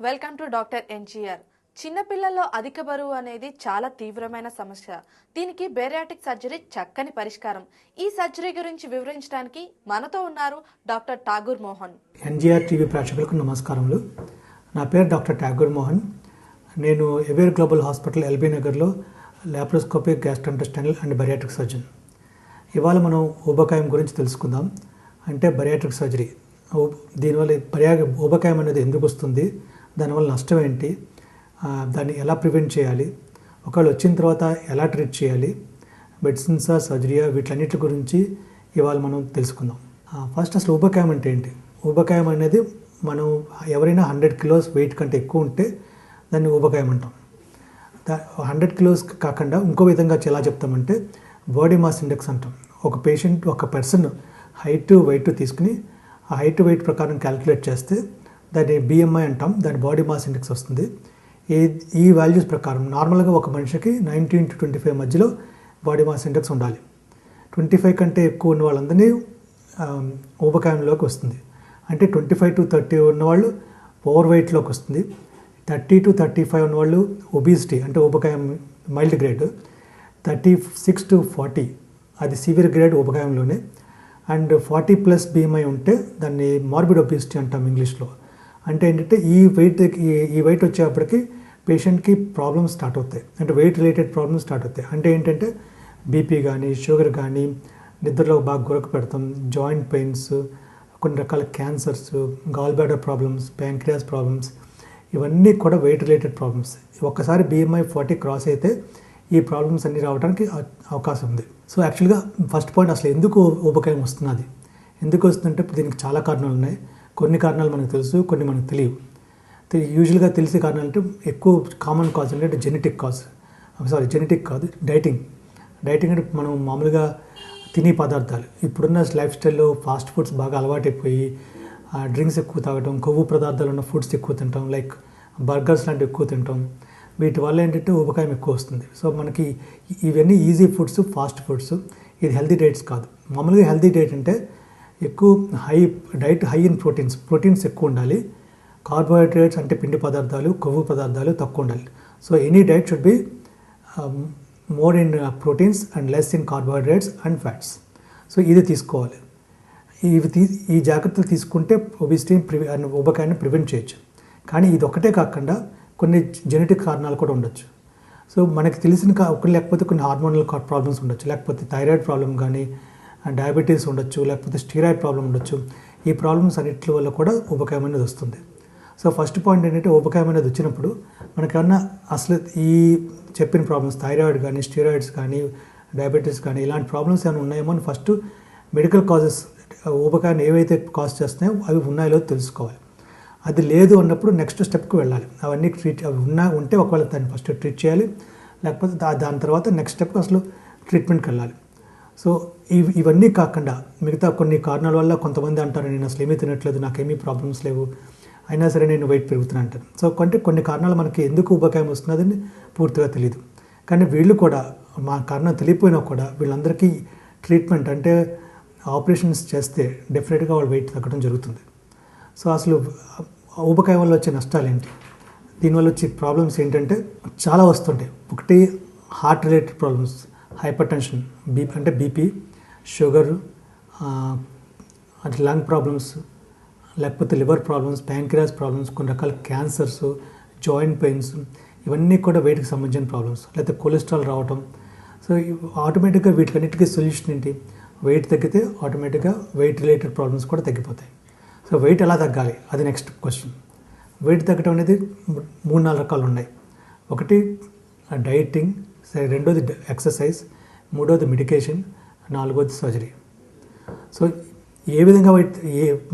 Welcome to doctor NGR. చిన్నపిల్లల్లో అధిక బరువు అనేది చాలా తీవ్రమైన సమస్య. దీనికి బేరియాట్రిక్ సర్జరీ చక్కని పరిష్కారం. ఈ సర్జరీ గురించి వివరించడానికి మనతో ఉన్నారు doctor Tagore Mohan. NGR TV ప్రేక్షకులకు నమస్కారములు. నా పేరు డాక్టర్ ఠాగూర్ మోహన్. నేను ఎవేర్ గ్లోబల్ హాస్పిటల్ ఎల్బీ నగర్లో laparoscopic gastrointestinal and bariatric surgeon. ఇవాళ మనం ఊబకాయం గురించి తెలుసుకుందాం. అంటే బరియాట్రిక్ సర్జరీ, దీనివల్ల ఊబకాయం అనేది ఎందుకు వస్తుంది, దానివల్ల నష్టం ఏంటి, దాన్ని ఎలా ప్రివెంట్ చేయాలి, ఒకవేళ వచ్చిన తర్వాత ఎలా ట్రీట్ చేయాలి, మెడిసిన్సా సర్జరీయా, వీటన్నిటి గురించి ఇవాళ మనం తెలుసుకుందాం. ఫస్ట్ అసలు ఊబకాయం అంటే ఏంటి? ఊబకాయం అనేది మనం ఎవరైనా 100 కిలోస్ వెయిట్ కంటే ఎక్కువ ఉంటే దాన్ని ఊబకాయం అంటాం. 100 కిలోస్ కాకుండా ఇంకో విధంగా ఎలా చెప్తామంటే బాడీ మాస్ ఇండెక్స్ అంటాం. ఒక పర్సన్ హైట్ వెయిట్ తీసుకుని ఆ హైట్ వెయిట్ ప్రకారం క్యాలిక్యులేట్ చేస్తే దాన్ని బిఎంఐ అంటాం. దాని బాడీ మాస్ ఇండెక్స్ వస్తుంది. ఈ వాల్యూస్ ప్రకారం నార్మల్గా ఒక మనిషికి 19 to 25 మధ్యలో బాడీ మాస్ ఇండెక్స్ ఉండాలి. 25 కంటే ఎక్కువ ఉన్న వాళ్ళందరినీ ఊబకాయంలోకి వస్తుంది. అంటే 25 to 30 ఉన్నవాళ్ళు ఓవర్ వెయిట్లోకి వస్తుంది. 30 to 35 ఉన్నవాళ్ళు ఒబిసిటీ అంటే ఊబకాయం మైల్డ్ గ్రేడ్. 36 to 40 అది సివియర్ గ్రేడ్ ఊబకాయంలోనే. అండ్ 40+ బిఎంఐ ఉంటే దాన్ని మార్బిడ్ ఒబిసిటీ అంటాం ఇంగ్లీష్లో. అంటే ఏంటంటే ఈ వెయిట్ వచ్చేప్పటికి పేషెంట్కి ప్రాబ్లమ్స్ స్టార్ట్ అవుతాయి. అంటే వెయిట్ రిలేటెడ్ ప్రాబ్లమ్స్ స్టార్ట్ అవుతాయి. అంటే ఏంటంటే బీపీ కానీ, షుగర్ కానీ, నిద్రలో బాగా గురక పెడతాం, జాయింట్ పెయిన్స్, కొన్ని రకాల cancers, gall bladder problems, pancreas problems, ఇవన్నీ కూడా వెయిట్ రిలేటెడ్ ప్రాబ్లమ్స్. ఒక్కసారి బిఎంఐ 40 క్రాస్ అయితే ఈ ప్రాబ్లమ్స్ అన్నీ రావడానికి అవకాశం ఉంది. సో యాక్చువల్గా ఫస్ట్ పాయింట్, అసలు ఎందుకు ఊబకాయం వస్తున్నది, ఎందుకు వస్తుందంటే దీనికి చాలా కారణాలు ఉన్నాయి. కొన్ని కారణాలు మనకు తెలుసు, కొన్ని మనకు తెలియవు. యూజువల్గా తెలిసే కారణాలు అంటే ఎక్కువ కామన్ కాజ్ అంటే జెనెటిక్ కాదు, డైటింగ్ అంటే మనం మామూలుగా తినే పదార్థాలు, ఇప్పుడున్న లైఫ్ స్టైల్లో ఫాస్ట్ ఫుడ్స్ బాగా అలవాటైపోయి డ్రింక్స్ ఎక్కువ తాగటం, కొవ్వు పదార్థాలు ఉన్న ఫుడ్స్ ఎక్కువ తింటాం, లైక్ బర్గర్స్ లాంటివి ఎక్కువ తింటాం. వీటి వల్ల ఏంటంటే ఊబకాయం ఎక్కువ వస్తుంది. సో మనకి ఇవన్నీ ఈజీ ఫుడ్స్, ఫాస్ట్ ఫుడ్స్, ఇది హెల్తీ డైట్స్ కాదు. మామూలుగా హెల్తీ డైట్ అంటే ఎక్కువ హై ఇన్ ప్రోటీన్స్ ఎక్కువ ఉండాలి. కార్బోహైడ్రేట్స్ అంటే పిండి పదార్థాలు, కొవ్వు పదార్థాలు తక్కువ ఉండాలి. So any diet should be more in proteins and less in carbohydrates and fats. So ఇది తీసుకోవాలి. ఈ జాగ్రత్తలు తీసుకుంటే ఊబకాయాన్ని ప్రివెంట్ చేయొచ్చు. కానీ ఇది ఒకటే కాకుండా కొన్ని జెనెటిక్ కారణాలు కూడా ఉండొచ్చు. సో మనకి తెలిసిన లేకపోతే కొన్ని హార్మోనల్ ప్రాబ్లమ్స్ ఉండొచ్చు, లేకపోతే థైరాయిడ్ ప్రాబ్లం కానీ, డయాబెటీస్ ఉండొచ్చు, లేకపోతే స్టీరాయిడ్ ప్రాబ్లం ఉండొచ్చు. ఈ ప్రాబ్లమ్స్ అన్నిటి వల్ల కూడా ఊబకాయం అనేది వస్తుంది. సో ఫస్ట్ పాయింట్ ఏంటంటే ఊబకాయం అనేది వచ్చినప్పుడు మనకేమన్నా అసలు ఈ చెప్పిన ప్రాబ్లమ్స్, థైరాయిడ్ కానీ, స్టీరాయిడ్స్ కానీ, డయాబెటీస్ కానీ, ఇలాంటి ప్రాబ్లమ్స్ ఏమైనా ఉన్నాయేమో అని ఫస్ట్ మెడికల్ కాజెస్, ఊబకాయాన్ని ఏవైతే కాజ్ చేస్తున్నాయో అవి ఉన్నాయో తెలుసుకోవాలి. అది లేదు అన్నప్పుడు నెక్స్ట్ స్టెప్కి వెళ్ళాలి. అవి ఉంటే ఒకవేళ దాన్ని ఫస్ట్ ట్రీట్ చేయాలి, లేకపోతే దాని తర్వాత నెక్స్ట్ స్టెప్ అసలు ట్రీట్మెంట్కి వెళ్ళాలి. సో ఇవన్నీ కాకుండా మిగతా కొన్ని కారణాల వల్ల కొంతమంది అంటారు, నేను అసలు ఏమీ తినట్లేదు, నాకేమీ ప్రాబ్లమ్స్ లేవు, అయినా సరే నేను వెయిట్ పెరుగుతున్నాను అంటారు. సో కొన్ని కారణాలు మనకి ఎందుకు ఊబకాయం వస్తున్నదని పూర్తిగా తెలియదు. కానీ వీళ్ళు కూడా మా కారణం తెలియపోయినా కూడా వీళ్ళందరికీ ట్రీట్మెంట్ అంటే ఆపరేషన్స్ చేస్తే డెఫినెట్గా వాళ్ళ వెయిట్ తగ్గడం జరుగుతుంది. సో అసలు ఊబకాయం వల్ల వచ్చే నష్టాలు ఏంటి, దీనివల్ల వచ్చే ప్రాబ్లమ్స్ ఏంటంటే చాలా వస్తుంటాయి. ఒకటి heart related problems, hyper tension, అంటే బీపీ, షుగర్, అంటే లంగ్ ప్రాబ్లమ్స్, లేకపోతే లివర్ ప్రాబ్లమ్స్, ప్యాంక్రియాస్ ప్రాబ్లమ్స్, కొన్ని రకాల క్యాన్సర్స్, జాయింట్ పెయిన్స్, ఇవన్నీ కూడా వెయిట్కి సంబంధించిన ప్రాబ్లమ్స్. లేకపోతే కొలెస్ట్రాల్ రావటం. సో ఆటోమేటిక్గా వీటికన్నిటికీ సొల్యూషన్ ఏంటి? వెయిట్ తగ్గితే ఆటోమేటిక్గా వెయిట్ రిలేటెడ్ ప్రాబ్లమ్స్ కూడా తగ్గిపోతాయి. సో వెయిట్ ఎలా తగ్గాలి, అది నెక్స్ట్ క్వశ్చన్. వెయిట్ తగ్గడం అనేది 3-4 రకాలు ఉన్నాయి. ఒకటి డైటింగ్, రెండోది ఎక్సర్సైజ్, మూడోది మెడికేషన్, నాలుగోది సర్జరీ. సో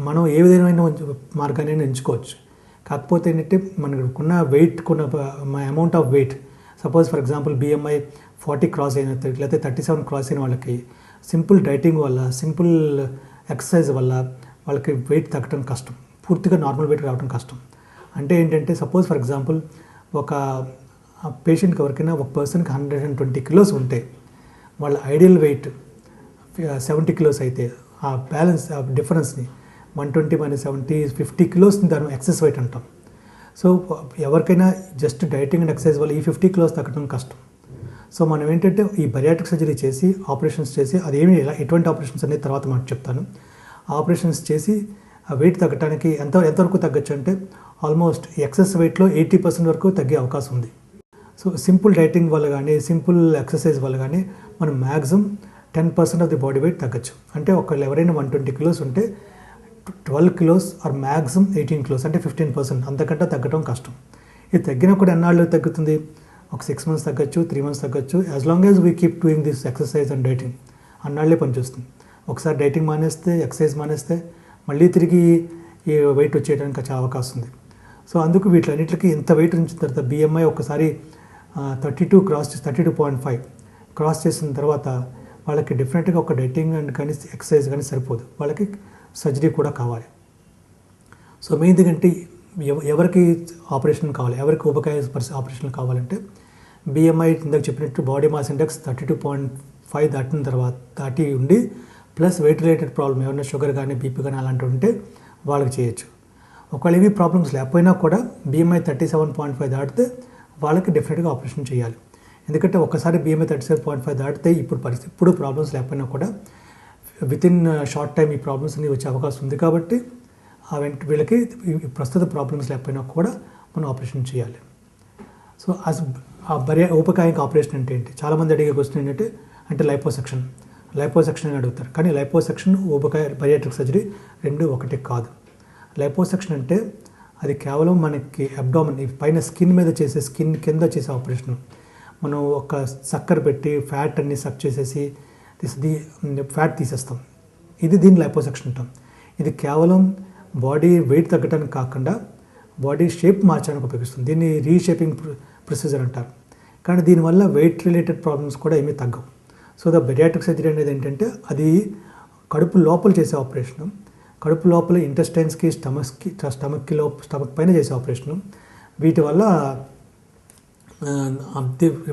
మనం ఏ విధమైన మార్గాన్ని ఎంచుకోవచ్చు. కాకపోతే ఏంటంటే మనకున్న వెయిట్కున్న amount of weight, suppose for example BMI 40 cross అయిన, లేకపోతే 37 క్రాస్ అయిన వాళ్ళకి సింపుల్ డైటింగ్ వల్ల, సింపుల్ ఎక్సర్సైజ్ వల్ల వాళ్ళకి వెయిట్ తగ్గడం కష్టం, పూర్తిగా నార్మల్ వెయిట్ రావడం కష్టం. అంటే ఏంటంటే సపోజ్ ఫర్ ఎగ్జాంపుల్ ఒక పేషెంట్కి ఎవరికైనా ఒక పర్సన్కి 120 కిలోస్ ఉంటే వాళ్ళ ఐడియల్ వెయిట్ 70 కిలోస్ అయితే ఆ బ్యాలెన్స్, ఆ డిఫరెన్స్ని 120 - 70 50 కిలోస్ని దాన్ని ఎక్సెస్ వెయిట్ అంటాం. సో ఎవరికైనా జస్ట్ డైటింగ్ అండ్ ఎక్సర్సైజ్ వల్ల ఈ 50 కిలోస్ తగ్గడం కష్టం. సో మనం ఏంటంటే ఈ బరియాట్రిక్ సర్జరీ చేసి ఆపరేషన్స్ చేసి అదేమి ఎటువంటి ఆపరేషన్స్ అనేది తర్వాత మనం చెప్తాను. ఆపరేషన్స్ చేసి ఆ వెయిట్ తగ్గడానికి ఎంతవరకు తగ్గచ్చు అంటే ఆల్మోస్ట్ ఎక్సెస్ వెయిట్లో 80% వరకు తగ్గే అవకాశం ఉంది. సో సింపుల్ డైటింగ్ వల్ల కానీ సింపుల్ ఎక్సర్సైజ్ వల్ల కానీ మనం maximum 10% of the body weight తగ్గచ్చు. అంటే ఒకళ్ళు ఎవరైనా 120 కిలోస్ ఉంటే 12 కిలోస్ ఆర్ మ్యాక్సిమం 18 కిలోస్ అంటే 15%, అంతకంటే తగ్గడం కష్టం. ఇది తగ్గినా కూడా ఎన్నాళ్ళు తగ్గుతుంది? ఒక 6 మంత్స్ తగ్గచ్చు, 3 మంత్స్ తగ్గచ్చు. As long as we keep doing this exercise and dieting అన్నాళ్ళే పనిచేస్తుంది. ఒకసారి డైటింగ్ మానేస్తే, ఎక్సర్సైజ్ మానేస్తే మళ్ళీ తిరిగి ఈ వెయిట్ వచ్చేయడానికి చాలా అవకాశం ఉంది. సో అందుకు వీటిలన్నిటికీ ఇంత వెయిట్ ఉంచిన తర్వాత BMI ఒకసారి 32.5 క్రాస్ చేసిన తర్వాత వాళ్ళకి డెఫినెట్గా ఒక డైటింగ్ అండ్ కానీ ఎక్సర్సైజ్ కానీ సరిపోదు, వాళ్ళకి సర్జరీ కూడా కావాలి. సో మెయిన్ ఏంటంటే ఎవరికి ఆపరేషన్ కావాలి, ఎవరికి ఊబకాయ ఆపరేషన్ కావాలంటే BMI ఇందాక చెప్పినట్టు బాడీ మాస్ ఇండెక్స్ 32.5 దాటిన తర్వాత దాటి ఉండి ప్లస్ వెయిట్ రిలేటెడ్ ప్రాబ్లమ్ ఏమైనా షుగర్ కానీ బీపీ కానీ అలాంటివి ఉంటే వాళ్ళకి చేయొచ్చు. ఒకవేళ ఇవి ప్రాబ్లమ్స్ లేకపోయినా కూడా BMI 37.5 దాటితే వాళ్ళకి డెఫినెట్గా ఆపరేషన్ చేయాలి. ఎందుకంటే ఒకసారి BMI 37.5 దాటితే ఇప్పుడు ప్రాబ్లమ్స్ లేకపోయినా కూడా వితిన్ షార్ట్ టైం ఈ ప్రాబ్లమ్స్ అన్ని వచ్చే అవకాశం ఉంది. కాబట్టి వీళ్ళకి ప్రస్తుత ప్రాబ్లమ్స్ లేకపోయినా కూడా మనం ఆపరేషన్ చేయాలి. సో ఊబకాయంకి ఆపరేషన్ అంటే ఏంటి? చాలామంది అడిగే క్వశ్చన్ ఏంటంటే అంటే లైపోసెక్షన్ అని అడుగుతారు. కానీ లైపోసెక్షన్ ఊబకాయ బరియాట్రిక్ సర్జరీ రెండు ఒకటి కాదు. లైపోసెక్షన్ అంటే అది కేవలం మనకి అబ్డామిన్ పైన స్కిన్ మీద చేసే స్కిన్ కింద చేసే ఆపరేషన్. మనం ఒక సక్కర్ పెట్టి ఫ్యాట్ అన్ని సక్ చేసేసి ఫ్యాట్ తీసేస్తాం. దీన్ని లైపోసెక్షన్ అంటాం. ఇది కేవలం బాడీ వెయిట్ తగ్గడానికి కాకుండా బాడీ షేప్ మార్చడానికి ఉపయోగిస్తుంది. దీన్ని రీషేపింగ్ ప్రొసీజర్ అంటారు. కానీ దీనివల్ల వెయిట్ రిలేటెడ్ ప్రాబ్లమ్స్ కూడా ఏమీ తగ్గవు. సో ద బరియాట్రిక్ సర్జరీ అనేది ఏంటంటే అది కడుపు లోపల చేసే ఆపరేషను. కడుపు లోపల ఇంటెస్టైన్స్కి స్టమక్ పైన చేసే ఆపరేషను. వీటి వల్ల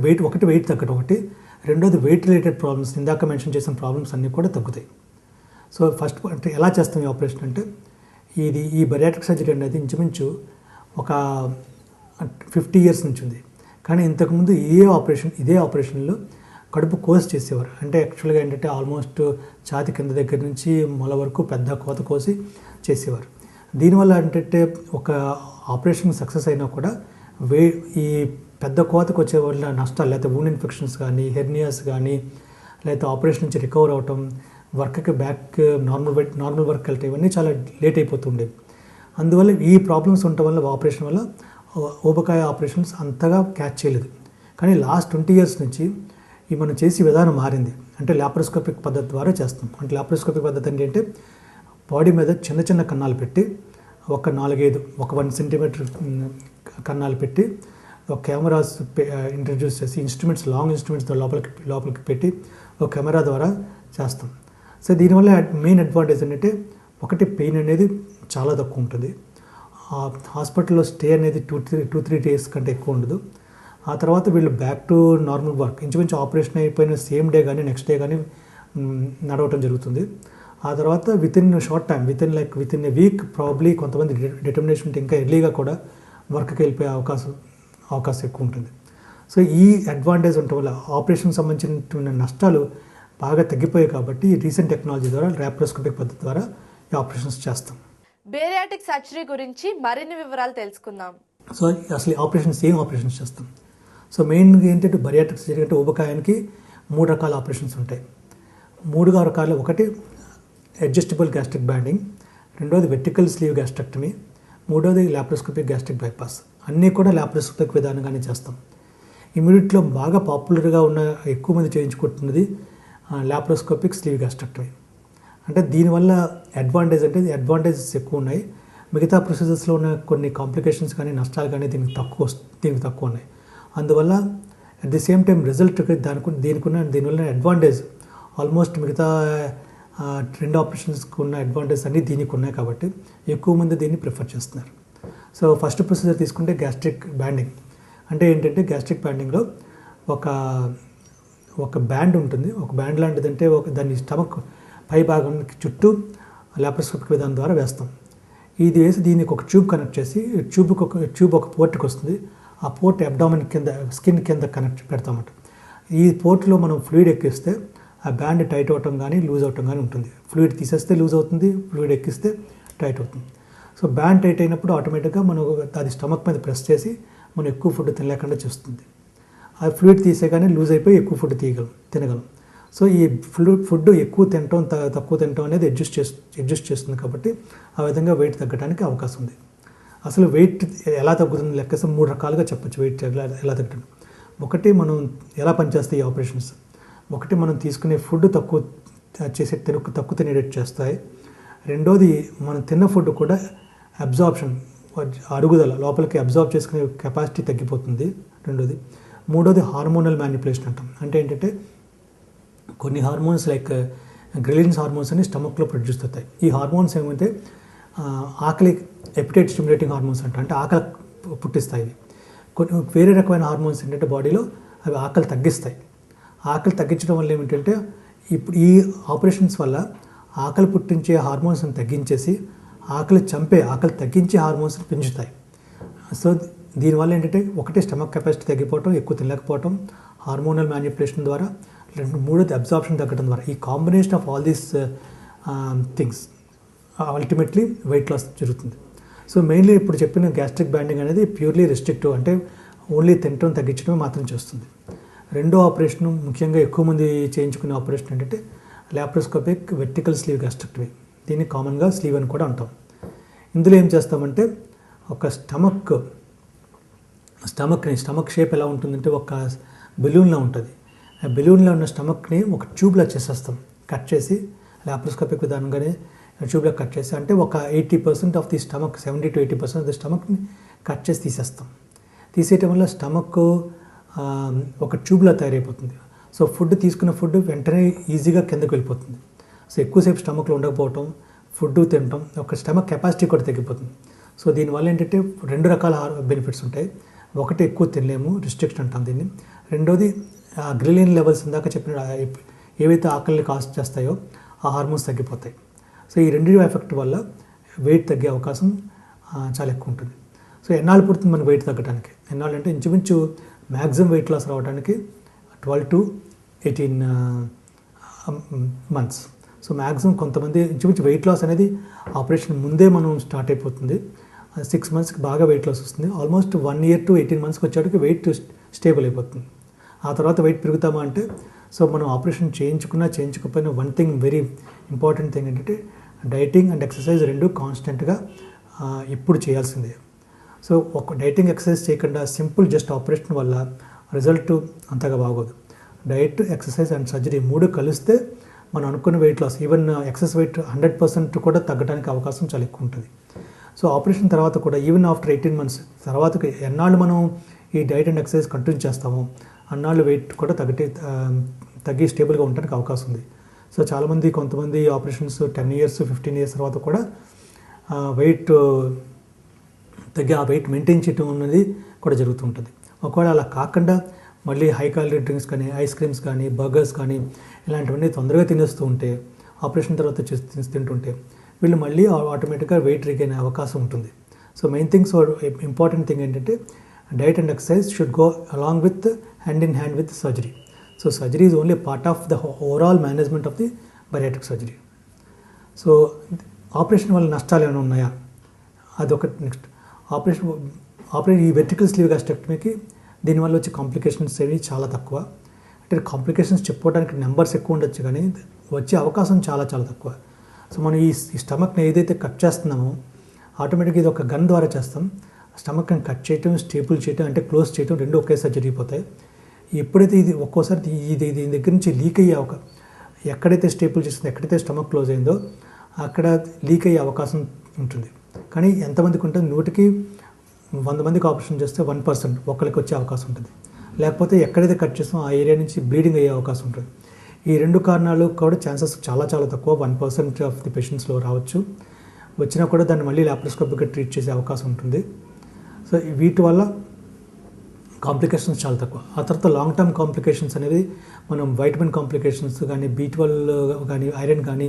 వెయిట్ తగ్గడం ఒకటి, రెండోది వెయిట్ రిలేటెడ్ ప్రాబ్లమ్స్ ఇందాక మెన్షన్ చేసిన ప్రాబ్లమ్స్ అన్నీ కూడా తగ్గుతాయి. సో ఫస్ట్ అంటే ఎలా చేస్తాం ఈ ఆపరేషన్ అంటే ఈ బరియాట్రిక్ సర్జరీ అనేది ఇంచుమించు ఒక 50 years నుంచి ఉంది. కానీ ఇంతకుముందు ఇదే ఆపరేషన్లో కడుపు కోసి చేసేవారు. అంటే యాక్చువల్గా ఏంటంటే ఆల్మోస్ట్ ఛాతి కింద దగ్గర నుంచి మొల వరకు పెద్ద కోత కోసి చేసేవారు. దీనివల్ల ఏంటంటే ఒక ఆపరేషన్ సక్సెస్ అయినా కూడా ఈ పెద్ద కోతకు వచ్చే వల్ల నష్టాలు, లేకపోతే వూండ్ ఇన్ఫెక్షన్స్ కానీ, హెర్నియాస్ కానీ, లేకపోతే ఆపరేషన్ నుంచి రికవర్ అవటం, వర్క్కి బ్యాక్ నార్మల్ వర్క్ వెళ్తే ఇవన్నీ చాలా లేట్ అయిపోతుండేవి. అందువల్ల ఈ ప్రాబ్లమ్స్ ఉండటం వల్ల ఆపరేషన్ వల్ల ఊబకాయ ఆపరేషన్స్ అంతగా క్యాచ్ చేయలేదు. కానీ లాస్ట్ 20 years నుంచి ఈ మనం చేసే విధానం మారింది. అంటే లాప్రోస్కోపిక్ పద్ధతి ద్వారా చేస్తాం. అంటే లాప్రోస్కోపిక్ పద్ధతి అంటే బాడీ మీద చిన్న చిన్న కన్నాలు పెట్టి ఒక 1 centimeter కన్నాలు పెట్టి ఒక కెమెరాస్ ఇంట్రడ్యూస్ చేసి లాంగ్ ఇన్స్ట్రుమెంట్స్ లోపలికి పెట్టి ఒక కెమెరా ద్వారా చేస్తాం. సో దీనివల్ల మెయిన్ అడ్వాంటేజ్ ఏంటంటే ఒకటి పెయిన్ అనేది చాలా తక్కువ ఉంటుంది. హాస్పిటల్లో స్టే అనేది 2-3 days కంటే ఎక్కువ ఉండదు. ఆ తర్వాత వీళ్ళు బ్యాక్ టు నార్మల్ వర్క్ ఇంచుమించు ఆపరేషన్ అయిపోయిన సేమ్ డే కానీ నెక్స్ట్ డే కానీ నడవటం జరుగుతుంది. ఆ తర్వాత వితిన్ షార్ట్ టైం వితిన్ ఏ వీక్ ప్రాబ్లీ కొంతమంది డిటర్మినేషన్ ఉంటే ఇంకా ఎర్లీగా కూడా వర్క్కి వెళ్ళిపోయే అవకాశం ఎక్కువ ఉంటుంది. సో ఈ అడ్వాంటేజ్ ఉండటం వల్ల ఆపరేషన్ సంబంధించిన నష్టాలు బాగా తగ్గిపోయాయి. కాబట్టి రీసెంట్ టెక్నాలజీ ద్వారా లాప్రోస్కోపిక్ పద్ధతి ద్వారా ఈ ఆపరేషన్స్ చేస్తాం. బేరియాట్రిక్ సర్జరీ గురించి మరిన్ని వివరాలు తెలుసుకుందాం. సో అసలు ఏం ఆపరేషన్స్ చేస్తాం? సో మెయిన్గా ఏంటంటే బరియాట్రిక్ సర్జరీ అంటే ఊబకాయానికి 3 రకాల ఆపరేషన్స్ ఉంటాయి. 3 రకాలు, ఒకటి అడ్జస్టబుల్ గ్యాస్ట్రిక్ బ్యాండింగ్, రెండోది వెర్టికల్ స్లీవ్ గ్యాస్ట్రెక్టమీ, మూడోది లాప్రోస్కోపిక్ గ్యాస్ట్రిక్ బైపాస్. అన్నీ కూడా లాప్రోస్కోపిక్ విధానంగానే చేస్తాం. ఇమీడియట్లో బాగా పాపులర్గా ఉన్న ఎక్కువ మంది చేయించుకుంటున్నది లాప్రోస్కోపిక్ స్లీవ్ గ్యాస్ట్రెక్టమీ. అంటే దీనివల్ల అడ్వాంటేజెస్ ఎక్కువ ఉన్నాయి. మిగతా ప్రొసీజర్స్లో ఉన్న కొన్ని కాంప్లికేషన్స్ కానీ నష్టాలు కానీ దీనికి తక్కువ ఉన్నాయి. అందువల్ల at the same time result దీనివల్ల అడ్వాంటేజ్ ఆల్మోస్ట్ మిగతా 2 ఆపరేషన్స్కి ఉన్న అడ్వాంటేజ్ అన్నీ దీనికి ఉన్నాయి. కాబట్టి ఎక్కువ మంది దీన్ని ప్రిఫర్ చేస్తున్నారు. సో ఫస్ట్ ప్రొసీజర్ తీసుకుంటే గ్యాస్ట్రిక్ బ్యాండింగ్. అంటే ఏంటంటే గ్యాస్ట్రిక్ బ్యాండింగ్లో ఒక బ్యాండ్ ఉంటుంది. ఒక బ్యాండ్ లాంటిది అంటే దాన్ని స్టమక్ పై భాగం చుట్టూ లాప్రోస్కోపిక్ విధానం ద్వారా వేస్తాం. ఇది వేసి దీనికి ఒక ట్యూబ్ కనెక్ట్ చేసి ట్యూబ్ ఒక పోర్ట్కి వస్తుంది. ఆ పోర్ట్ అబ్డామిన్ కింద స్కిన్ కింద కనెక్ట్ పెడతామన్నమాట. ఈ పోర్ట్లో మనం ఫ్లూయిడ్ ఎక్కిస్తే ఆ బ్యాండ్ టైట్ అవటం కానీ లూజ్ అవటం కానీ ఉంటుంది. ఫ్లూయిడ్ తీసేస్తే లూజ్ అవుతుంది, ఫ్లూయిడ్ ఎక్కిస్తే టైట్ అవుతుంది. సో బ్యాండ్ టైట్ అయినప్పుడు ఆటోమేటిక్గా మనం అది స్టమక్ మీద ప్రెస్ చేసి మనం ఎక్కువ ఫుడ్ తినలేకుండా చేస్తుంది. ఆ ఫ్లూయిడ్ తీసేగానే లూజ్ అయిపోయి ఎక్కువ ఫుడ్ తినగలం. సో ఈ ఫుడ్ ఎక్కువ తినటం తక్కువ తినటం అనేది అడ్జస్ట్ చేస్తుంది. కాబట్టి ఆ విధంగా వెయిట్ తగ్గడానికి అవకాశం ఉంది. అసలు వెయిట్ ఎలా తగ్గుతుంది లెక్కేస్తే 3 రకాలుగా చెప్పచ్చు వెయిట్ ఎలా తగ్గడం. ఒకటి మనం ఎలా పనిచేస్తాయి ఈ ఆపరేషన్స్. ఒకటి మనం తీసుకునే ఫుడ్ తక్కువ తినేటట్టు చేస్తాయి. రెండోది మనం తిన్న ఫుడ్ కూడా అబ్జార్ప్షన్ అరుగుదల లోపలికి అబ్జార్బ్ చేసుకునే కెపాసిటీ తగ్గిపోతుంది రెండోది. మూడోది హార్మోనల్ మ్యానిపులేషన్ అంటాం. అంటే ఏంటంటే కొన్ని హార్మోన్స్ లైక్ గ్రెలిన్స్ హార్మోన్స్ అని స్టమక్లో ప్రొడ్యూస్ అవుతాయి. ఈ హార్మోన్స్ ఏమంటే ఆకలి ఎపిటైట్ స్టిమ్యులేటింగ్ హార్మోన్స్ అంటే ఆకలి పుట్టిస్తాయి. కొన్ని వేరే రకమైన హార్మోన్స్ ఏంటంటే బాడీలో అవి ఆకలి తగ్గిస్తాయి. ఆకలి తగ్గించడం వల్ల ఏమిటంటే ఇప్పుడు ఈ ఆపరేషన్స్ వల్ల ఆకలి పుట్టించే హార్మోన్స్ని తగ్గించేసి ఆకలి తగ్గించే హార్మోన్స్ని పెంచుతాయి. సో దీనివల్ల ఏంటంటే ఒకటి స్టమక్ కెపాసిటీ తగ్గిపోవటం, ఎక్కువ తినలేకపోవటం, హార్మోనల్ మ్యానిపులేషన్ ద్వారా, మూడోది అబ్జార్ప్షన్ తగ్గడం ద్వారా. ఈ combination of all these things ultimately weight loss జరుగుతుంది. సో మెయిన్లీ ఇప్పుడు చెప్పిన గ్యాస్ట్రిక్ బ్యాండింగ్ అనేది ప్యూర్లీ రెస్ట్రిక్టివ్, అంటే ఓన్లీ తినటం తగ్గించడం మాత్రం చేస్తుంది. రెండో ఆపరేషన్ ముఖ్యంగా ఎక్కువ మంది చేయించుకునే ఆపరేషన్ ఏంటంటే లాప్రోస్కోపిక్ వెర్టికల్ స్లీవ్ గ్యాస్ట్రెక్టమీ. దీన్ని కామన్గా స్లీవ్ అని కూడా అంటాం. ఇందులో ఏం చేస్తామంటే ఒక స్టమక్ షేప్ ఎలా ఉంటుందంటే ఒక బెలూన్లా ఉంటుంది. ఆ బెలూన్లో ఉన్న స్టమక్ని ఒక ట్యూబ్లా చేసేస్తాం, కట్ చేసి లాప్రోస్కోపిక్ విధానంగానే ట్యూబ్లో కట్ చేసి, అంటే ఒక 80% of the stomach 70 to 80% of the స్టమక్ని కట్ చేసి తీసేస్తాం. తీసేయటం వల్ల స్టమక్ ఒక ట్యూబ్లా తయారైపోతుంది. సో తీసుకున్న ఫుడ్ వెంటనే ఈజీగా కిందకు వెళ్ళిపోతుంది. సో ఎక్కువసేపు స్టమక్లో ఉండకపోవటం, ఫుడ్ తినటం, ఒక స్టమక్ కెపాసిటీ కూడా తగ్గిపోతుంది. సో దీనివల్ల ఏంటంటే 2 రకాల బెనిఫిట్స్ ఉంటాయి. ఒకటి ఎక్కువ తినలేము, రిస్ట్రిక్షన్ అంటాం దీన్ని. రెండోది గ్రిలిన్ లెవెల్స్ ఇందాక చెప్పిన ఏవైతే ఆకలిని కాస్ట్ చేస్తాయో ఆ హార్మోన్స్ తగ్గిపోతాయి. సో ఈ 2 ఎఫెక్ట్ వల్ల వెయిట్ తగ్గే అవకాశం చాలా ఎక్కువ ఉంటుంది. సో ఎన్నాళ్ళు పుడుతుంది మనకు వెయిట్ తగ్గడానికి? ఎన్నాళ్ళు అంటే ఇంచుమించు మ్యాక్సిమం వెయిట్ లాస్ రావడానికి 12 to 18 months. సో మ్యాక్సిమం కొంతమంది ఇంచుమించు వెయిట్ లాస్ అనేది ఆపరేషన్ ముందే మనం స్టార్ట్ అయిపోతుంది. 6 monthsకి బాగా వెయిట్ లాస్ వస్తుంది. ఆల్మోస్ట్ 1 year to 18 monthsకి వచ్చేటికి వెయిట్ స్టేబుల్ అయిపోతుంది. ఆ తర్వాత వెయిట్ పెరుగుతామా అంటే, సో మనం ఆపరేషన్ చేయించకపోయినా one thing very important thing ఏంటంటే డైటింగ్ అండ్ ఎక్సర్సైజ్ 2 కాన్స్టెంట్గా ఇప్పుడు చేయాల్సిందే. సో ఒక డైటింగ్ ఎక్సర్సైజ్ చేయకుండా సింపుల్ జస్ట్ ఆపరేషన్ వల్ల రిజల్ట్ అంతగా బాగోదు. డైట్, ఎక్సర్సైజ్ అండ్ సర్జరీ 3 కలిస్తే మనం అనుకున్న weight loss, even excess weight 100% కూడా తగ్గడానికి అవకాశం చాలా ఎక్కువ ఉంటుంది. సో ఆపరేషన్ తర్వాత కూడా ఈవెన్ ఆఫ్టర్ 18 months తర్వాత ఎన్నాళ్ళు మనం ఈ డైట్ అండ్ ఎక్సర్సైజ్ కంటిన్యూ చేస్తామో అన్నాళ్ళు వెయిట్ కూడా తగ్గి స్టేబుల్గా ఉండడానికి అవకాశం ఉంది. సో చాలామంది కొంతమంది ఆపరేషన్స్ 10 years 15 years తర్వాత కూడా వెయిట్ తగ్గి ఆ వెయిట్ మెయింటైన్ చేయడం అనేది కూడా జరుగుతూ ఉంటుంది. ఒకవేళ అలా కాకుండా మళ్ళీ హై క్యాలరీ డ్రింక్స్ కానీ, ఐస్ క్రీమ్స్ కానీ, బర్గర్స్ కానీ ఇలాంటివన్నీ తొందరగా తినేస్తూ ఉంటే, ఆపరేషన్ తర్వాత తింటుంటే వీళ్ళు మళ్ళీ ఆటోమేటిక్గా వెయిట్ రీగైన్ అయ్యే అవకాశం ఉంటుంది. So main things important thing ఏంటంటే diet and exercise should go along with hand in hand with surgery. So surgery is only part of the overall management of the bariatric surgery. So operation వల్ల నష్టాలు ఏమైనా ఉన్నాయా? అదొకటి. Next operation ఈ vertical sleeve గ్యాస్ట్రెక్టమీకి దీనివల్ల వచ్చే complications అనేవి చాలా తక్కువ. అంటే కాంప్లికేషన్స్ చెప్పుకోవడానికి నెంబర్స్ ఎక్కువ ఉండొచ్చు కానీ వచ్చే అవకాశం చాలా చాలా తక్కువ. సో మనం ఈ స్టమక్ని ఏదైతే కట్ చేస్తున్నామో ఆటోమేటిక్గా ఇది ఒక గన్ ద్వారా చేస్తాం. స్టమక్ని కట్ చేయటం, స్టేపుల్ చేయటం, అంటే క్లోజ్ చేయటం 2 ఒకేసారి జరిగిపోతాయి. ఎప్పుడైతే ఇది ఒక్కోసారి దీని దగ్గర నుంచి లీక్ అయ్యే ఎక్కడైతే స్టేపుల్ చేస్తుందో, ఎక్కడైతే స్టమక్ క్లోజ్ అయిందో అక్కడ లీక్ అయ్యే అవకాశం ఉంటుంది. కానీ ఎంతమందికి ఉంటుంది? 100కి 100 మందికి ఆపరేషన్ చేస్తే 1% ఒకరికి వచ్చే అవకాశం ఉంటుంది. లేకపోతే ఎక్కడైతే కట్ చేస్తామో ఆ ఏరియా నుంచి బ్లీడింగ్ అయ్యే అవకాశం ఉంటుంది. ఈ 2 కారణాలు కూడా ఛాన్సెస్ చాలా చాలా తక్కువ. 1% ఆఫ్ ది పేషెంట్స్లో రావచ్చు. వచ్చినా కూడా దాన్ని మళ్ళీ లాప్రోస్కోపిక్గా ట్రీట్ చేసే అవకాశం ఉంటుంది. సో వీటి వల్ల కాంప్లికేషన్స్ చాలా తక్కువ. ఆ తర్వాత లాంగ్ టర్మ్ కాంప్లికేషన్స్ అనేది మనం వైటమిన్ కాంప్లికేషన్స్ కానీ, B12 కానీ, ఐరన్ కానీ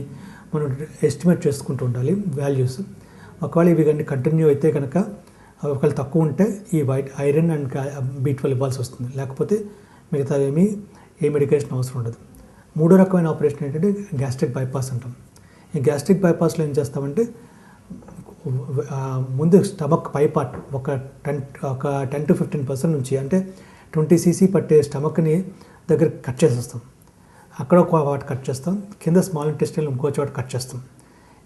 మనం ఎస్టిమేట్ చేసుకుంటూ ఉండాలి వాల్యూస్. ఒకవేళ ఇవి కానీ కంటిన్యూ అయితే కనుక ఒకవేళ తక్కువ ఉంటే ఈ ఐరన్ అండ్ B12 ఇవ్వాల్సి వస్తుంది, లేకపోతే మిగతా ఏ మెడికేషన్ అవసరం ఉండదు. మూడో రకమైన ఆపరేషన్ ఏంటంటే గ్యాస్ట్రిక్ బైపాస్ అంటాం. ఈ గ్యాస్ట్రిక్ బైపాస్లో ఏం చేస్తామంటే ముందు స్టమక్ పై పార్ట్ ఒక 10 to 15% నుంచి, అంటే 20 cc పట్టే స్టమక్ని దగ్గర కట్ చేసేస్తాం. అక్కడ ఒక వాటి కట్ చేస్తాం, కింద స్మాల్ ఇంటెస్టైన్లో ఇంకో చోట కట్ చేస్తాం.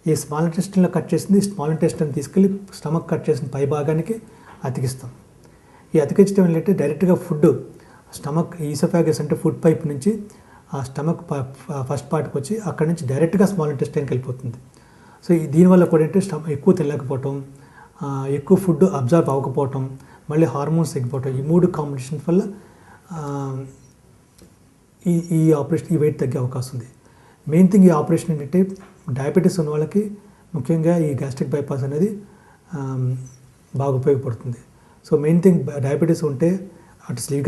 ఈ స్మాల్ ఇంటెస్టైన్లో కట్ చేసింది స్మాల్ ఇంటెస్టైన్ తీసుకెళ్ళి స్టమక్ కట్ చేసిన పై భాగానికి అతికిస్తాం. ఈ అతికించడం ఏంటంటే డైరెక్ట్గా ఫుడ్ స్టమక్ ఈసోఫాగస్ అంటే ఫుడ్ పైప్ నుంచి ఆ స్టమక్ ఫస్ట్ పార్ట్కి వచ్చి అక్కడ నుంచి డైరెక్ట్గా స్మాల్ ఇంటెస్టైన్కి వెళ్ళిపోతుంది. సో దీనివల్ల కూడా ఏంటంటే ఎక్కువ తినలేకపోవటం, ఎక్కువ ఫుడ్ అబ్జర్వ్ అవ్వకపోవటం, మళ్ళీ హార్మోన్స్ తగ్గిపోవటం, ఈ 3 కాంబినేషన్స్ వల్ల ఈ ఆపరేషన్ ఈ వెయిట్ తగ్గే అవకాశం ఉంది. మెయిన్ థింగ్ ఈ ఆపరేషన్ ఏంటంటే డయాబెటీస్ ఉన్న వాళ్ళకి ముఖ్యంగా ఈ గ్యాస్ట్రిక్ బైపాస్ అనేది బాగా ఉపయోగపడుతుంది. సో మెయిన్ థింగ్ డయాబెటీస్ ఉంటే అటు స్లీవ్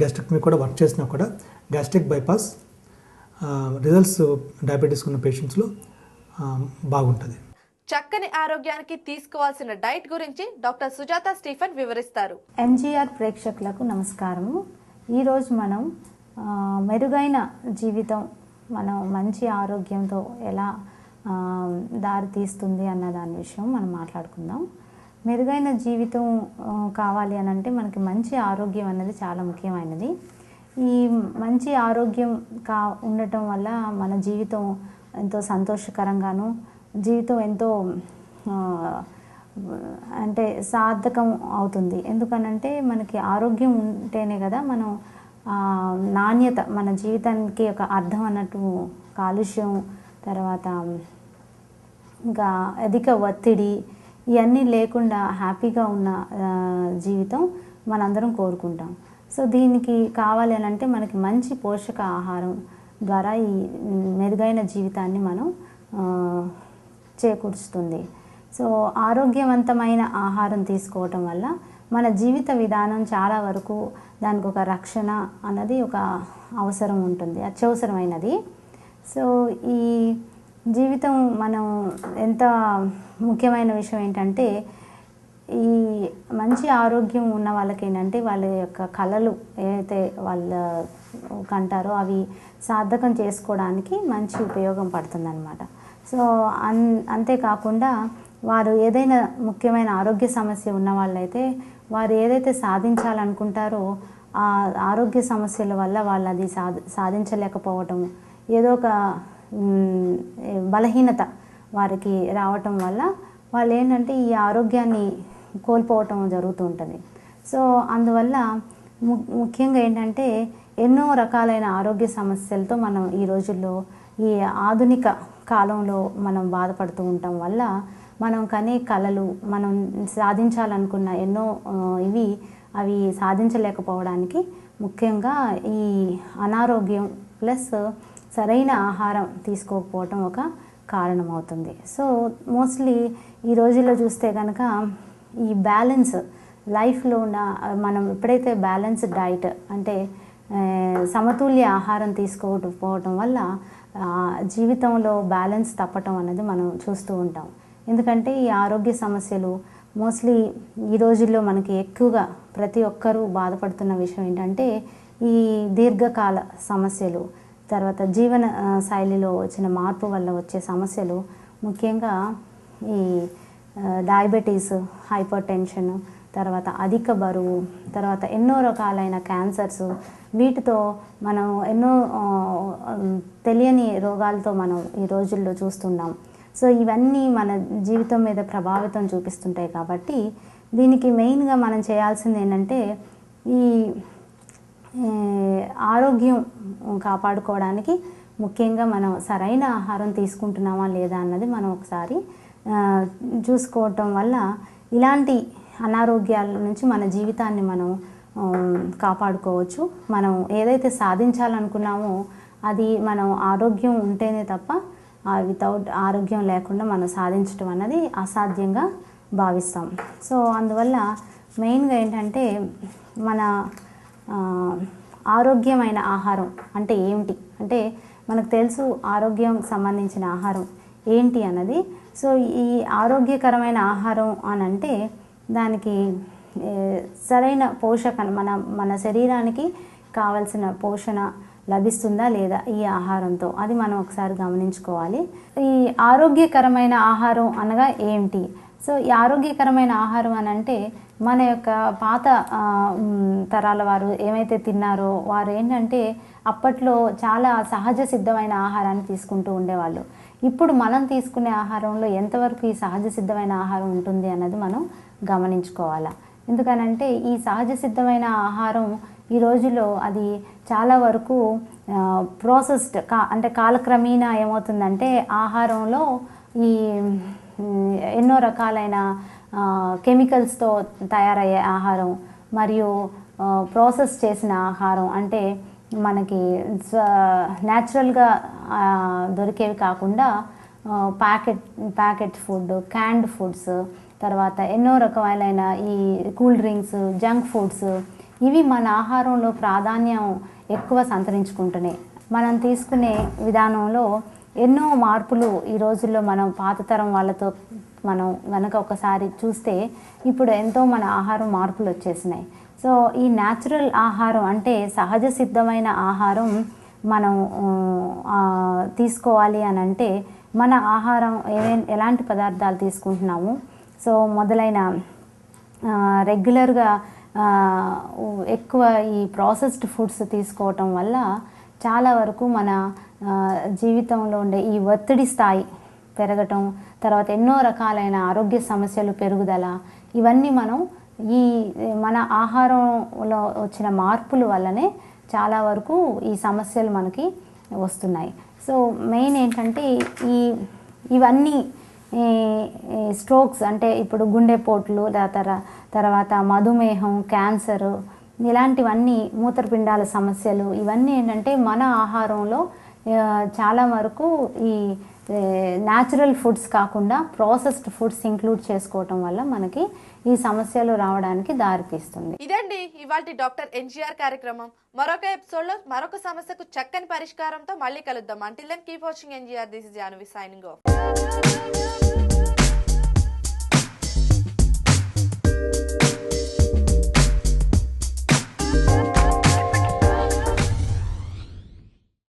గ్యాస్ట్రిక్టమీ కూడా వర్క్ చేసినా కూడా గ్యాస్ట్రిక్ బైపాస్ రిజల్ట్స్ డయాబెటీస్ ఉన్న పేషెంట్స్లో బాగుంటుంది. చక్కని ఆరోగ్యానికి తీసుకోవాల్సిన డైట్ గురించి డాక్టర్ సుజాత స్టీఫెన్ వివరిస్తారు. ఎంజీఆర్ ప్రేక్షకులకు నమస్కారము. ఈరోజు మనం మెరుగైన జీవితం మనం మంచి ఆరోగ్యంతో ఎలా దారి తీస్తుంది అన్న దాని విషయం మనం మాట్లాడుకుందాం. మెరుగైన జీవితం కావాలి అని అంటే మనకి మంచి ఆరోగ్యం అన్నది చాలా ముఖ్యమైనది. ఈ మంచి ఆరోగ్యం ఉండటం వల్ల మన జీవితం ఎంతో సంతోషకరంగాను, జీవితం ఎంతో అంటే సార్థకం అవుతుంది. ఎందుకనంటే మనకి ఆరోగ్యం ఉంటేనే కదా మనం నాణ్యత, మన జీవితానికి ఒక అర్థం అన్నట్టు, కాలుష్యం, తర్వాత ఇంకా అధిక ఒత్తిడి ఇవన్నీ లేకుండా హ్యాపీగా ఉన్న జీవితం మనందరం కోరుకుంటాం. సో దీనికి కావాలి అని అంటే మనకి మంచి పోషక ఆహారం ద్వారా ఈ మెరుగైన జీవితాన్ని మనం చేకూరుస్తుంది. సో ఆరోగ్యవంతమైన ఆహారం తీసుకోవటం వల్ల మన జీవిత విధానం చాలా వరకు దానికి ఒక రక్షణ అన్నది ఒక అవసరం ఉంటుంది, అత్యవసరమైనది. సో ఈ జీవితం మనం ఎంత ముఖ్యమైన విషయం ఏంటంటే ఈ మంచి ఆరోగ్యం ఉన్న వాళ్ళకి ఏంటంటే వాళ్ళ యొక్క కళలు ఏవైతే వాళ్ళ కంటారో అవి సార్థకం చేసుకోవడానికి మంచి ఉపయోగం పడుతుందన్నమాట. సో అంతేకాకుండా వారు ఏదైనా ముఖ్యమైన ఆరోగ్య సమస్య ఉన్న వాళ్ళైతే వారు ఏదైతే సాధించాలనుకుంటారో ఆ ఆరోగ్య సమస్యల వల్ల వాళ్ళు అది సాధించలేకపోవటం, ఏదో ఒక బలహీనత వారికి రావటం వల్ల వాళ్ళు ఏంటంటే ఈ ఆరోగ్యాన్ని కోల్పోవటం జరుగుతూ ఉంటుంది. సో అందువల్ల ముఖ్యంగా ఏంటంటే ఎన్నో రకాలైన ఆరోగ్య సమస్యలతో మనం ఈ రోజుల్లో ఈ ఆధునిక కాలంలో మనం బాధపడుతూ ఉండటం వల్ల మనం కనే కలలు, మనం సాధించాలనుకున్న ఎన్నో అవి సాధించలేకపోవడానికి ముఖ్యంగా ఈ అనారోగ్యం ప్లస్ సరైన ఆహారం తీసుకోకపోవటం ఒక కారణమవుతుంది. సో మోస్ట్లీ ఈ రోజుల్లో చూస్తే కనుక ఈ బ్యాలెన్స్ లైఫ్లో ఉన్న మనం ఎప్పుడైతే బ్యాలెన్స్ డైట్ అంటే సమతుల్య ఆహారం తీసుకోకపోవటం వల్ల జీవితంలో బ్యాలెన్స్ తప్పటం అనేది మనం చూస్తూ ఉంటాం. ఎందుకంటే ఈ ఆరోగ్య సమస్యలు మోస్ట్లీ ఈ రోజుల్లో మనకి ఎక్కువగా ప్రతి ఒక్కరూ బాధపడుతున్న విషయం ఏంటంటే ఈ దీర్ఘకాల సమస్యలు, తర్వాత జీవన శైలిలో వచ్చిన మార్పు వల్ల వచ్చే సమస్యలు, ముఖ్యంగా ఈ డయాబెటీస్, హైపర్ టెన్షన్, తర్వాత అధిక బరువు, తర్వాత ఎన్నో రకాలైన క్యాన్సర్స్, వీటితో మనం ఎన్నో తెలియని రోగాలతో మనం ఈ రోజుల్లో చూస్తున్నాం. సో ఇవన్నీ మన జీవితం మీద ప్రభావితం చూపిస్తుంటాయి. కాబట్టి దీనికి మెయిన్గా మనం చేయాల్సింది ఏంటంటే ఈ ఆరోగ్యం కాపాడుకోవడానికి ముఖ్యంగా మనం సరైన ఆహారం తీసుకుంటున్నామా లేదా అన్నది మనం ఒకసారి చూసుకోవటం వల్ల ఇలాంటి అనారోగ్యాల నుంచి మన జీవితాన్ని మనం కాపాడుకోవచ్చు. మనం ఏదైతే సాధించాలనుకున్నామో అది మనం ఆరోగ్యం ఉంటేనే తప్ప వితౌట్ ఆరోగ్యం లేకుండా మనం సాధించడం అన్నది అసాధ్యంగా భావిస్తాం. సో అందువల్ల మెయిన్గా ఏంటంటే మన ఆరోగ్యమైన ఆహారం అంటే ఏమిటి అంటే మనకు తెలుసు ఆరోగ్యం సంబంధించిన ఆహారం ఏంటి అన్నది. సో ఈ ఆరోగ్యకరమైన ఆహారం అని అంటే దానికి సరైన పోషక మన శరీరానికి కావలసిన పోషణ లభిస్తుందా లేదా ఈ ఆహారంతో, అది మనం ఒకసారి గమనించుకోవాలి. ఈ ఆరోగ్యకరమైన ఆహారం అనగా ఏమిటి? సో ఈ ఆరోగ్యకరమైన ఆహారం అని అంటే మన యొక్క పాత తరాల వారు ఏమైతే తిన్నారో వారు ఏంటంటే అప్పట్లో చాలా సహజ సిద్ధమైన ఆహారాన్ని తీసుకుంటూ ఉండేవాళ్ళు. ఇప్పుడు మనం తీసుకునే ఆహారంలో ఎంతవరకు ఈ సహజ సిద్ధమైన ఆహారం ఉంటుంది అన్నది మనం గమనించుకోవాలి. ఎందుకనంటే ఈ సహజ సిద్ధమైన ఆహారం ఈ రోజుల్లో అది చాలా వరకు ప్రాసెస్డ్ అంటే కాలక్రమేణా ఏమవుతుందంటే ఆహారంలో ఈ ఎన్నో రకాలైన కెమికల్స్తో తయారయ్యే ఆహారం మరియు ప్రాసెస్ చేసిన ఆహారం అంటే మనకి న్యాచురల్గా దొరికేవి కాకుండా ప్యాకెట్ ఫుడ్, క్యాన్డ్ ఫుడ్స్, తర్వాత ఎన్నో రకాలైన ఈ కూల్ డ్రింక్స్, జంక్ ఫుడ్స్, ఇవి మన ఆహారంలో ప్రాధాన్యం ఎక్కువ సంతరించుకుంటున్నాయి. మనం తీసుకునే విధానంలో ఎన్నో మార్పులు ఈ రోజుల్లో మనం పాత తరం వాళ్ళతో మనం గనక ఒకసారి చూస్తే ఇప్పుడు ఎంతో మన ఆహారం మార్పులు వచ్చేసినాయి. సో ఈ న్యాచురల్ ఆహారం అంటే సహజ సిద్ధమైన ఆహారం మనం తీసుకోవాలి అని అంటే మన ఆహారం ఎలాంటి పదార్థాలు తీసుకుంటున్నాము. సో మొదలైన రెగ్యులర్గా ఎక్కువ ఈ ప్రాసెస్డ్ ఫుడ్స్ తీసుకోవటం వల్ల చాలా వరకు మన జీవితంలో ఉండే ఈ ఒత్తిడి స్థాయి పెరగటం, తర్వాత ఎన్నో రకాలైన ఆరోగ్య సమస్యలు పెరుగుదల, ఇవన్నీ మనం ఈ మన ఆహారంలో వచ్చిన మార్పుల వల్లనే చాలా వరకు ఈ సమస్యలు మనకి వస్తున్నాయి. సో మెయిన్ ఏంటంటే ఇవన్నీ స్ట్రోక్స్ అంటే ఇప్పుడు గుండెపోట్లు, తర్వాత మధుమేహం, క్యాన్సర్, ఇలాంటివన్నీ మూత్రపిండాల సమస్యలు, ఇవన్నీ ఏంటంటే మన ఆహారంలో చాలా వరకు ఈ న్యాచురల్ ఫుడ్స్ కాకుండా ప్రాసెస్డ్ ఫుడ్స్ ఇంక్లూడ్ చేసుకోవటం వల్ల మనకి ఈ సమస్యలు రావడానికి దారితీస్తుంది. ఇదండి ఇవాల్టి డాక్టర్ ఎన్జీఆర్ కార్యక్రమం. మరొక ఎపిసోడ్ లో మరొక సమస్యకు చక్కని పరిష్కారంతో మళ్ళీ కలుద్దాం. Until then keep watching NGR. This is Janvi signing of.